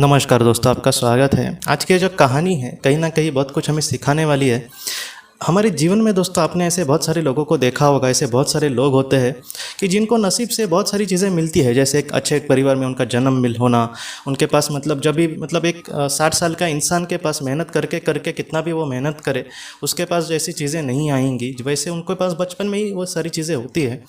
नमस्कार दोस्तों, आपका स्वागत है। आज की जो कहानी है कहीं न कहीं बहुत कुछ हमें सिखाने वाली है। हमारे जीवन में दोस्तों आपने ऐसे बहुत सारे लोगों को देखा होगा, ऐसे बहुत सारे लोग होते हैं कि जिनको नसीब से बहुत सारी चीज़ें मिलती है। जैसे एक अच्छे एक परिवार में उनका जन्म मिल होना, उनके पास मतलब जब भी मतलब एक 60 साल का इंसान के पास मेहनत करके करके कितना भी वो मेहनत करे, उसके पास जैसी चीज़ें नहीं आएंगी, वैसे उनके पास बचपन में ही वो सारी चीज़ें होती है।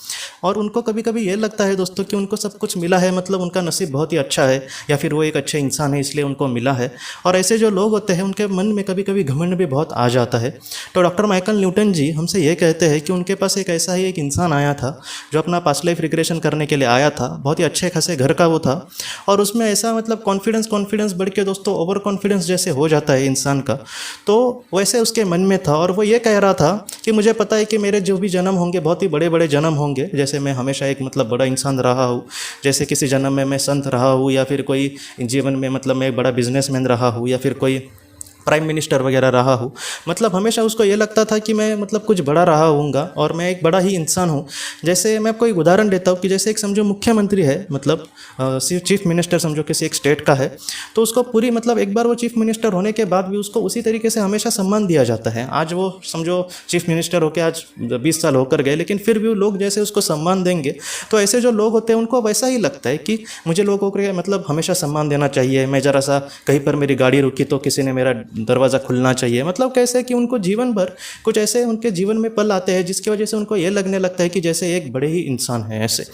और उनको कभी कभी ये लगता है दोस्तों कि उनको सब कुछ मिला है, मतलब उनका नसीब बहुत ही अच्छा है, या फिर वो एक अच्छे इंसान है इसलिए उनको मिला है। और ऐसे जो लोग होते हैं उनके मन में कभी कभी घमंड भी बहुत आ जाता है। तो डॉक्टर माइकल न्यूटन जी हमसे ये कहते हैं कि उनके पास एक ऐसा ही एक इंसान आया था जो अपना पास्ट लाइफ रिग्रेशन करने के लिए आया था। बहुत ही अच्छे खासे घर का वो था, और उसमें ऐसा मतलब कॉन्फिडेंस बढ़ के दोस्तों ओवर कॉन्फिडेंस जैसे हो जाता है इंसान का, तो वैसे उसके मन में था। और वो ये कह रहा था कि मुझे पता है कि मेरे जो भी जन्म होंगे बहुत ही बड़े बड़े जन्म होंगे। जैसे मैं हमेशा एक मतलब बड़ा इंसान रहा हूँ, जैसे किसी जन्म में मैं संत रहा हूँ, या फिर कोई जीवन में मतलब मैं एक बड़ा बिजनेसमैन रहा हूँ, या फिर कोई प्राइम मिनिस्टर वगैरह रहा हूँ। मतलब हमेशा उसको ये लगता था कि मैं मतलब कुछ बड़ा रहा हूँगा और मैं एक बड़ा ही इंसान हूँ। जैसे मैं आपको एक उदाहरण देता हूँ कि जैसे एक समझो मुख्यमंत्री है, मतलब चीफ मिनिस्टर समझो किसी एक स्टेट का है, तो उसको पूरी मतलब एक बार वो चीफ मिनिस्टर होने के बाद भी उसको उसी तरीके से हमेशा सम्मान दिया जाता है। आज वो समझो चीफ मिनिस्टर होकर आज 20 साल होकर गए, लेकिन फिर भी लोग जैसे उसको सम्मान देंगे, तो ऐसे जो लोग होते हैं उनको वैसा ही लगता है कि मुझे लोगों को मतलब हमेशा सम्मान देना चाहिए। मैं ज़रा सा कहीं पर मेरी गाड़ी रुकी तो किसी ने मेरा दरवाज़ा खुलना चाहिए। मतलब कैसे कि उनको जीवन भर कुछ ऐसे उनके जीवन में पल आते हैं जिसकी वजह से उनको ये लगने लगता है कि जैसे एक बड़े ही इंसान है ऐसे।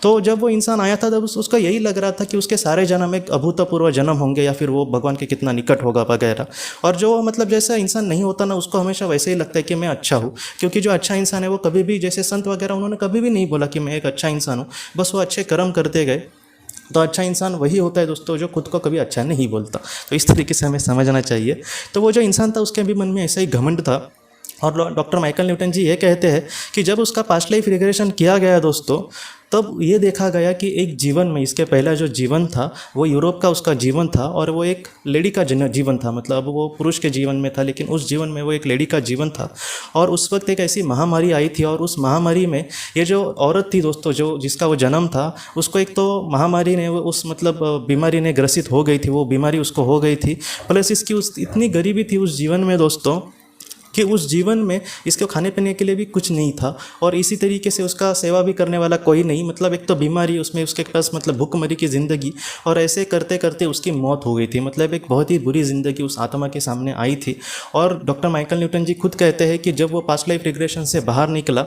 तो जब वो इंसान आया था तब उसको यही लग रहा था कि उसके सारे जन्म एक अभूतपूर्व जन्म होंगे, या फिर वो भगवान के कितना निकट होगा वगैरह। और जो मतलब जैसा इंसान नहीं होता ना, उसको हमेशा वैसे ही लगता है कि मैं अच्छा हूँ, क्योंकि जो अच्छा इंसान है वो कभी भी, जैसे संत वगैरह, उन्होंने कभी भी नहीं बोला कि मैं एक अच्छा इंसान हूँ, बस वो अच्छे कर्म करते गए। तो अच्छा इंसान वही होता है दोस्तों जो खुद को कभी अच्छा नहीं बोलता। तो इस तरीके से हमें समझना चाहिए। तो वो जो इंसान था उसके भी मन में ऐसा ही घमंड था। और डॉक्टर माइकल न्यूटन जी ये कहते हैं कि जब उसका पास्ट लाइफ रिग्रेशन किया गया दोस्तों, तब ये देखा गया कि एक जीवन में, इसके पहला जो जीवन था वो यूरोप का उसका जीवन था, और वो एक लेडी का जीवन था। मतलब वो पुरुष के जीवन में था, लेकिन उस जीवन में वो एक लेडी का जीवन था। और उस वक्त एक ऐसी महामारी आई थी, और उस महामारी में ये जो औरत थी दोस्तों, जो जिसका वो जन्म था, उसको एक तो महामारी ने उस मतलब बीमारी ने ग्रसित हो गई थी, वो बीमारी उसको हो गई थी। प्लस इसकी उस इतनी गरीबी थी उस जीवन में दोस्तों कि उस जीवन में इसके खाने पीने के लिए भी कुछ नहीं था, और इसी तरीके से उसका सेवा भी करने वाला कोई नहीं। मतलब एक तो बीमारी, उसमें उसके पास मतलब भूखमरी की ज़िंदगी, और ऐसे करते करते उसकी मौत हो गई थी। मतलब एक बहुत ही बुरी ज़िंदगी उस आत्मा के सामने आई थी। और डॉक्टर माइकल न्यूटन जी खुद कहते हैं कि जब वो पास्ट लाइफ रिग्रेशन से बाहर निकला,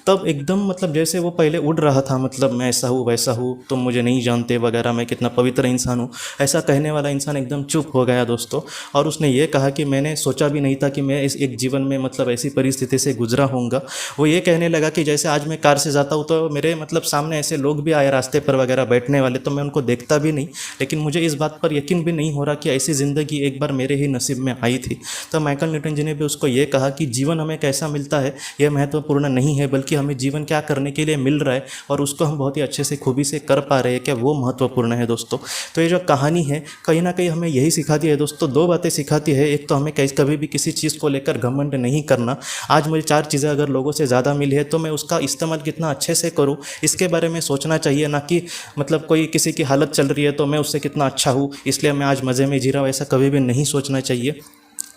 तब एकदम मतलब जैसे वो पहले उड़ रहा था, मतलब मैं ऐसा हूँ वैसा हूँ, तुम मुझे नहीं जानते वगैरह, मैं कितना पवित्र इंसान हूँ, ऐसा कहने वाला इंसान एकदम चुप हो गया दोस्तों। और उसने ये कहा कि मैंने सोचा भी नहीं था कि मैं इस एक जीवन में मतलब ऐसी परिस्थिति से गुजरा होऊंगा। वो ये कहने लगा कि जैसे आज मैं कार से जाता हूँ तो मेरे मतलब सामने ऐसे लोग भी आए रास्ते पर वगैरह बैठने वाले, तो मैं उनको देखता भी नहीं, लेकिन मुझे इस बात पर यकीन भी नहीं हो रहा कि ऐसी ज़िंदगी एक बार मेरे ही नसीब में आई थी। तो माइकल न्यूटन जी ने भी उसको ये कहा कि जीवन हमें कैसा मिलता है यह महत्वपूर्ण नहीं है, बल्कि हमें जीवन क्या करने के लिए मिल रहा है और उसको हम बहुत ही अच्छे से खूबी से कर पा रहे हैं, क्या वो महत्वपूर्ण है दोस्तों। तो ये जो कहानी है कहीं ना कहीं हमें यही सिखाती है दोस्तों, दो बातें सिखाती है। एक तो हमें कभी भी किसी चीज़ को लेकर घमंड नहीं करना। आज मुझे 4 चीज़ें अगर लोगों से ज़्यादा मिली है तो मैं उसका इस्तेमाल कितना अच्छे से करूँ, इसके बारे में सोचना चाहिए। ना कि मतलब कोई किसी की हालत चल रही है तो मैं उससे कितना अच्छा हूँ इसलिए मैं आज मज़े में जी रहा हूँ, ऐसा कभी भी नहीं सोचना चाहिए।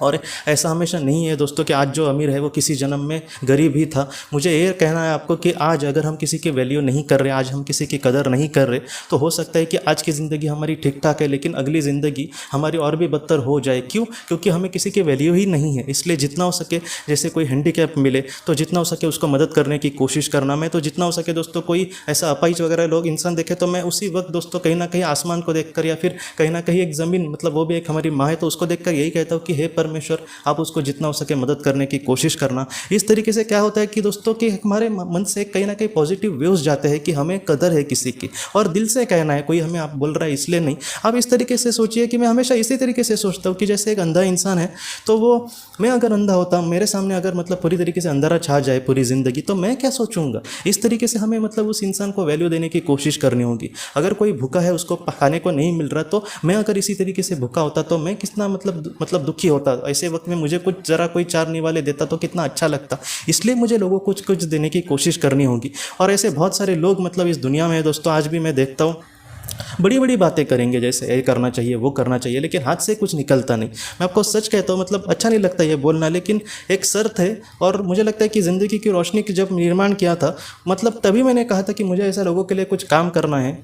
और ऐसा हमेशा नहीं है दोस्तों कि आज जो अमीर है वो किसी जन्म में गरीब ही था। मुझे ये कहना है आपको कि आज अगर हम किसी की वैल्यू नहीं कर रहे, आज हम किसी की कदर नहीं कर रहे, तो हो सकता है कि आज की ज़िंदगी हमारी ठीक ठाक है, लेकिन अगली ज़िंदगी हमारी और भी बदतर हो जाए। क्यों? क्योंकि हमें किसी की वैल्यू ही नहीं है। इसलिए जितना हो सके, जैसे कोई हैंडीकैप मिले तो जितना हो सके उसको मदद करने की कोशिश करना। मैं तो जितना हो सके दोस्तों कोई ऐसा अपाहिज वगैरह लोग इंसान देखे तो मैं उसी वक्त दोस्तों कहीं ना कहीं आसमान को देखकर, या फिर कहीं ना कहीं एक ज़मीन, मतलब वो भी एक हमारी माँ है, तो उसको देखकर यही कहता हूँ कि हे परमेश्वर, आप उसको जितना हो सके मदद करने की कोशिश करना। इस तरीके से क्या होता है कि दोस्तों कि हमारे मन से कहीं ना कहीं पॉजिटिव वेव्स जाते हैं कि हमें कदर है किसी की, और दिल से कहना है, कोई हमें आप बोल रहा है इसलिए नहीं। आप इस तरीके से सोचिए कि मैं हमेशा इसी तरीके से सोचता हूँ कि जैसे एक अंधा इंसान है, तो वो, मैं अगर अंधा होता, मेरे सामने अगर मतलब पूरी तरीके से अंधारा छा जाए पूरी ज़िंदगी, तो मैं क्या सोचूंगा। इस तरीके से हमें मतलब उस इंसान को वैल्यू देने की कोशिश करनी होगी। अगर कोई भूखा है, उसको खाने को नहीं मिल रहा, तो मैं अगर इसी तरीके से भूखा होता तो मैं कितना मतलब दुखी होता। ऐसे वक्त में मुझे कुछ ज़रा कोई 4 निवाले देता तो कितना अच्छा लगता। इसलिए मुझे लोगों को कुछ कुछ देने की कोशिश करनी होगी। और ऐसे बहुत सारे लोग मतलब इस दुनिया में है दोस्तों, आज भी मैं देखता हूँ बड़ी बड़ी बातें करेंगे, जैसे ये करना चाहिए वो करना चाहिए, लेकिन हाथ से कुछ निकलता नहीं। मैं आपको सच कहता हूँ, मतलब अच्छा नहीं लगता ये बोलना, लेकिन एक शर्त है। और मुझे लगता है कि ज़िंदगी की रोशनी की जब निर्माण किया था, मतलब तभी मैंने कहा था कि मुझे ऐसा लोगों के लिए कुछ काम करना है।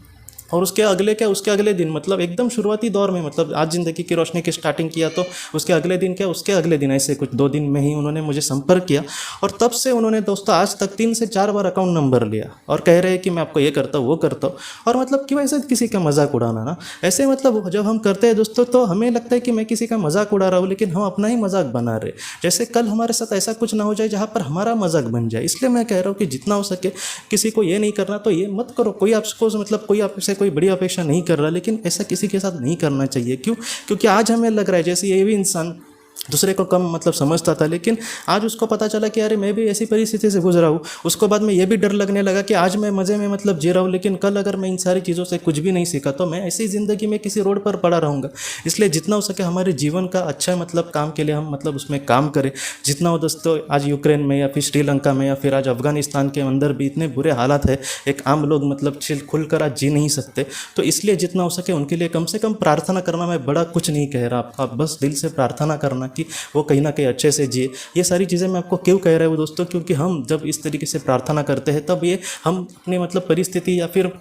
और उसके अगले दिन, मतलब एकदम शुरुआती दौर में, मतलब आज ज़िंदगी की रोशनी की स्टार्टिंग किया तो उसके अगले दिन उसके अगले दिन ऐसे कुछ 2 दिन में ही उन्होंने मुझे संपर्क किया। और तब से उन्होंने दोस्तों आज तक 3 से 4 बार अकाउंट नंबर लिया और कह रहे हैं कि मैं आपको ये करता हूँ वो करता हूँ। और मतलब क्यों ऐसे किसी का मजाक उड़ाना ना, ऐसे मतलब जब हम करते हैं दोस्तों तो हमें लगता है कि मैं किसी का मजाक उड़ा रहा हूँ, लेकिन हम अपना ही मजाक बना रहे। जैसे कल हमारे साथ ऐसा कुछ ना हो जाए जहाँ पर हमारा मजाक बन जाए। इसलिए मैं कह रहा हूँ कि जितना हो सके किसी को ये नहीं करना तो ये मत करो। कोई आपको मतलब कोई आपसे कोई बड़ी अपेक्षा नहीं कर रहा, लेकिन ऐसा किसी के साथ नहीं करना चाहिए। क्यों? क्योंकि आज हमें लग रहा है जैसे ये भी इंसान दूसरे को कम मतलब समझता था, लेकिन आज उसको पता चला कि अरे मैं भी ऐसी परिस्थिति से गुजरा हूँ। उसको बाद में ये भी डर लगने लगा कि आज मैं मज़े में मतलब जी रहा हूँ, लेकिन कल अगर मैं इन सारी चीज़ों से कुछ भी नहीं सीखा तो मैं ऐसी ज़िंदगी में किसी रोड पर पड़ा रहूँगा। इसलिए जितना हो सके हमारे जीवन का अच्छा मतलब काम के लिए हम मतलब उसमें काम करें। जितना हो दोस्तों, आज यूक्रेन में या फिर श्रीलंका में या फिर आज अफगानिस्तान के अंदर भी इतने बुरे हालात है, एक आम लोग मतलब खुलकर आज जी नहीं सकते। तो इसलिए जितना हो सके उनके लिए कम से कम प्रार्थना करना। मैं बड़ा कुछ नहीं कह रहा, आप बस दिल से प्रार्थना करना कि वो कहीं ना कहीं अच्छे से जिए। ये सारी चीज़ें मैं आपको क्यों कह रहा हूँ दोस्तों, क्योंकि हम जब इस तरीके से प्रार्थना करते हैं तब ये हम अपनी मतलब परिस्थिति या फिर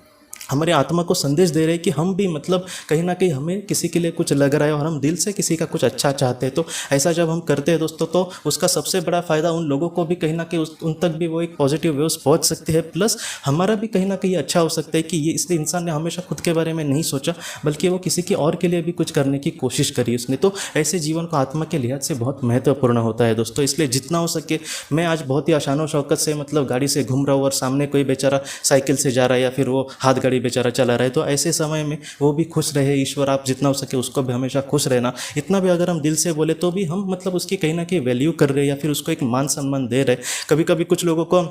हमारे आत्मा को संदेश दे रहे हैं कि हम भी मतलब कहीं ना कहीं हमें किसी के लिए कुछ लग रहा है और हम दिल से किसी का कुछ अच्छा चाहते हैं। तो ऐसा जब हम करते हैं दोस्तों तो उसका सबसे बड़ा फ़ायदा उन लोगों को भी कहीं ना कहीं उन तक भी वो एक पॉजिटिव वेव्स पहुंच सकती है, प्लस हमारा भी कहीं ना कहीं अच्छा हो सकता है कि ये इस इंसान ने हमेशा खुद के बारे में नहीं सोचा, बल्कि वो किसी के और के लिए भी कुछ करने की कोशिश करी उसने। तो ऐसे जीवन को आत्मा के लिहाज से बहुत महत्वपूर्ण होता है दोस्तों। इसलिए जितना हो सके, मैं आज बहुत ही आशानो शौकत से मतलब गाड़ी से घूम रहा हूँ और सामने कोई बेचारा साइकिल से जा रहा है या फिर वो हाथ गाड़ी बेचारा चला रहा है, तो ऐसे समय में वो भी खुश रहे। ईश्वर आप जितना हो सके उसको भी हमेशा खुश रहना। इतना भी अगर हम दिल से बोले तो भी हम मतलब उसकी कहीं ना कहीं वैल्यू कर रहे हैं या फिर उसको एक मान सम्मान दे रहे। कभी कभी कुछ लोगों को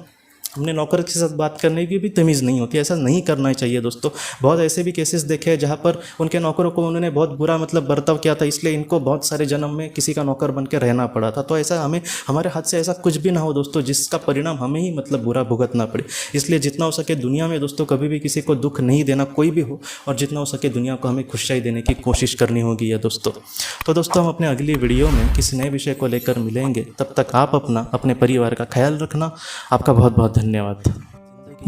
हमने नौकर के साथ बात करने की भी तमीज़ नहीं होती। ऐसा नहीं करना चाहिए दोस्तों। बहुत ऐसे भी केसेस देखे हैं जहाँ पर उनके नौकरों को उन्होंने बहुत बुरा मतलब बर्ताव किया था, इसलिए इनको बहुत सारे जन्म में किसी का नौकर बन के रहना पड़ा था। तो ऐसा हमारे हाथ से ऐसा कुछ भी ना हो दोस्तों जिसका परिणाम हमें ही मतलब बुरा भुगतना पड़े। इसलिए जितना हो सके दुनिया में दोस्तों कभी भी किसी को दुख नहीं देना, कोई भी हो, और जितना हो सके दुनिया को हमें खुशियाँ देने की कोशिश करनी होगी ये दोस्तों। तो दोस्तों हम अपने अगली वीडियो में किसी नए विषय को लेकर मिलेंगे। तब तक आप अपने परिवार का ख्याल रखना। आपका बहुत बहुत धन्यवाद।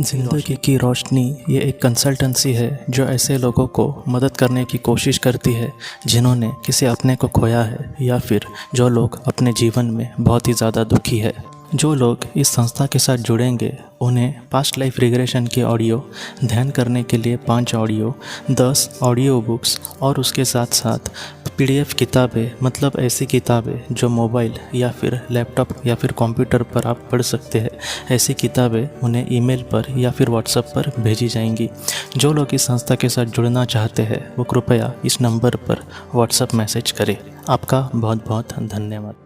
ज़िंदगी की रोशनी ये एक कंसल्टेंसी है जो ऐसे लोगों को मदद करने की कोशिश करती है जिन्होंने किसी अपने को खोया है या फिर जो लोग अपने जीवन में बहुत ही ज़्यादा दुखी है। जो लोग इस संस्था के साथ जुड़ेंगे उन्हें पास्ट लाइफ रिग्रेशन के ऑडियो, ध्यान करने के लिए 5 ऑडियो, 10 ऑडियो बुक्स और उसके साथ साथ PDF किताबें, मतलब ऐसी किताबें जो मोबाइल या फिर लैपटॉप या फिर कंप्यूटर पर आप पढ़ सकते हैं, ऐसी किताबें उन्हें ईमेल पर या फिर व्हाट्सएप पर भेजी जाएंगी। जो लोग इस संस्था के साथ जुड़ना चाहते हैं वो कृपया इस नंबर पर व्हाट्सएप मैसेज करें। आपका बहुत बहुत धन्यवाद।